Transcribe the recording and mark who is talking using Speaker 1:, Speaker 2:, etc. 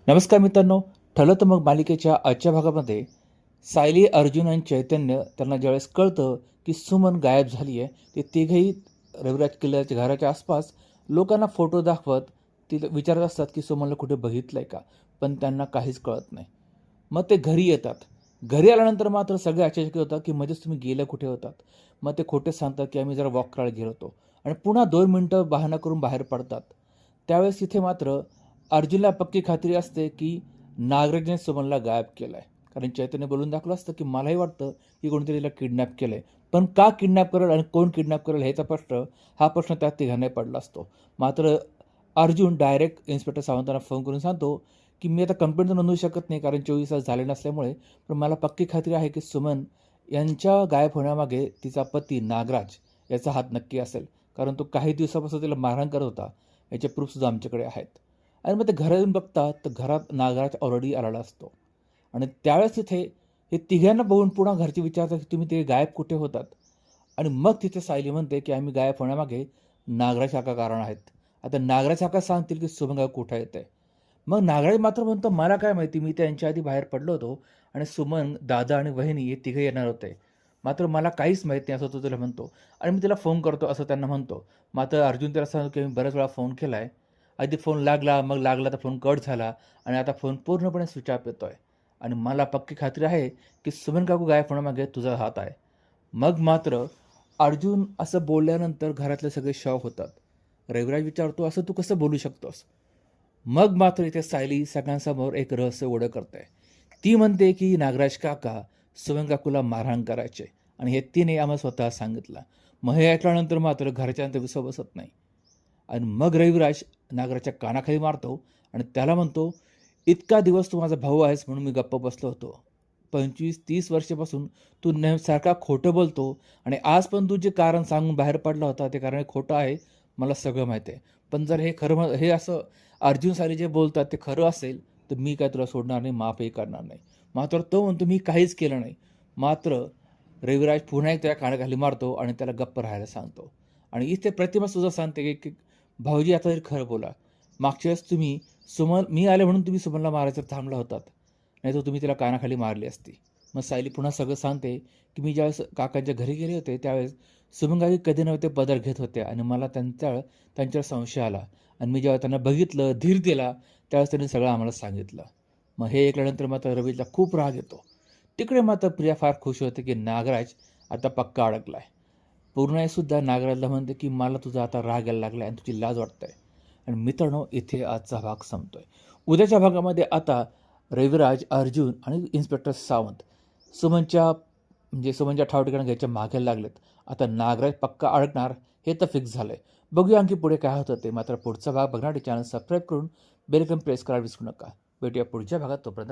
Speaker 1: नमस्कार मित्रांनो, ठरलं तर मग मालिकेच्या आजच्या भागामध्ये सायली, अर्जुन आणि चैतन्य त्यांना ज्यावेळेस कळतं की सुमन गायब झाली आहे, ते तिघेही रविराज किल्ल्याच्या घराच्या आसपास लोकांना फोटो दाखवत तिला विचारत असतात की सुमनला कुठे बघितलंय का, पण त्यांना काहीच कळत नाही. मग ते घरी येतात. घरी आल्यानंतर मात्र सगळे आश्चर्यचकित होतात की मध्येच तुम्ही गेले कुठे होतात. मग ते खोटे सांगतात की आम्ही जरा वॉक करायला गेलो होतो आणि पुन्हा 2 मिनिटं बहाणा करून बाहेर पडतात. त्यावेळेस तिथे मात्र अर्जुनला पक्की खात्री असते की नागराजने सुमनला गायब केलाय. कारण चैतन्य बोलून दाखवलं असतं की मलाही वाटतं की कोणीतरी तिला किडनॅप केलंय. पण का किडनॅप करेल आणि कोण किडनॅप करेल हा प्रश्न त्यात तिघांनाही पडला असतो. मात्र अर्जुन डायरेक्ट इन्स्पेक्टर सावंतांना फोन करून सांगतो की मी आता कंप्लेंट तर नोंदवू शकत नाही कारण 24 तास झाले नसल्यामुळे, पण मला पक्की खात्री आहे की सुमन यांच्या गायब होण्यामागे तिचा पती नागराज याचा हात नक्की असेल. कारण तो काही दिवसापासून तिला मारहाण करत होता. याचे प्रूफसुद्धा आमच्याकडे आहेत. आणि मग ते घरात येऊन बघतात तर घरात नागराज ऑलरेडी आलेला असतो. आणि त्यावेळेस तिथे हे तिघांना बघून पुन्हा घरचे विचारतात की तुम्ही ते गायब कुठे होतात. आणि मग तिथे सायली म्हणते की आम्ही गायब होण्यामागे नागराज काका कारण आहेत. आता नागराज काका सांगतील की सुमन गायब कुठे येते. मग नागराज मात्र म्हणतो मला काय माहिती, मी त्यांच्या आधी बाहेर पडलो होतो आणि सुमन, दादा आणि वहिनी हे तिघे येणार होते. मात्र मला काहीच माहीत नाही असं तो तिला म्हणतो. आणि मी तिला फोन करतो असं त्यांना म्हणतो. मात्र अर्जुन त्याला सांगतो की मी बऱ्याच वेळा फोन केलाय. आधी फोन लागला, मग लागला तर फोन कट झाला आणि आता फोन पूर्णपणे स्विच ऑफ येतोय. आणि मला पक्की खात्री आहे की सुमन काकू गायब होण्यामागे तुझा हात आहे. मग मात्र अर्जुन असं बोलल्यानंतर घरातले सगळे शॉक होतात. रविराज विचारतो असं तू कसं बोलू शकतोस. मग मात्र इथे सायली सगळ्यांसमोर एक रहस्य उघड करते. ती म्हणते की नागराज काका सुमन काकूला मारहाण करायचे आणि हे तिने आम्हाला स्वतः सांगितलं. मग हे ऐकल्यानंतर मात्र घरच्यांचा विश्वास बसत नाही. आणि मग रविराज नागराजच्या कानाखाली मारतो आणि त्याला म्हणतो, इतका दिवस तू माझा भाऊ आहेस म्हणून मी गप्प बसलो होतो. 25-30 वर्षापासून तू सारखा खोटं बोलतो आणि आज पण तू जे कारण सांगून बाहेर पडला होता ते कारण खोटं आहे, मला सगळं माहिती आहे. पण जर हे खरं हे असं अर्जुन साली जे बोलतात ते खरं असेल तर मी काय तुला सोडणार नाही, माफही करणार नाही. मात्र तो म्हणतो मी काहीच केलं नाही. मात्र रविराज पुन्हा एक त्याच्या कानाखाली मारतो आणि त्याला गप्प राहायला सांगतो. आणि इथे प्रतिमा सुद्धा सांगते की भाऊजी आता तरी खरं बोला. मागच्या वेळेस तुम्ही मी आले म्हणून तुम्ही सुमनला मारायचं थांबला होतात. नाहीतर तुम्ही तिला कानाखाली मारली असती. मग सायली पुन्हा सगळं सांगते की मी ज्यावेळेस काकांच्या घरी गेले होते त्यावेळेस सुमन काकी कधी नव्हे ते पदर घेत होत्या आणि मला त्यांच्यावर संशय आला. आणि मी जेव्हा त्यांना बघितलं, धीर दिला, त्यावेळेस त्यांनी सगळं आम्हाला सांगितलं. मग हे ऐकल्यानंतर मात्र रवीला खूप राग येतो. तिकडे मात्र प्रिया फार खुश होते की नागराज आता पक्का अडकलाय. पूर्णाईसुद्धा नागराजला म्हणते की मला तुझा आता राग यायला लागला आणि तुझी लाज वाटते. आणि मित्रांनो इथे आजचा भाग संपतोय. उद्याच्या भागामध्ये आता रविराज, अर्जुन आणि इन्स्पेक्टर सावंत सुमनच्या ठाव ठिकाणी घ्यायच्या मागे लागलेत. आता नागराज पक्का अडकणार हे तर फिक्स झालंय. बघूया आणखी पुढे काय होतं ते. मात्र पुढचा भाग बघण्यासाठी चॅनल सबस्क्राईब करून बेल आयकॉन प्रेस करायला विसरू नका. भेटूया पुढच्या भागात. तोपर्यंत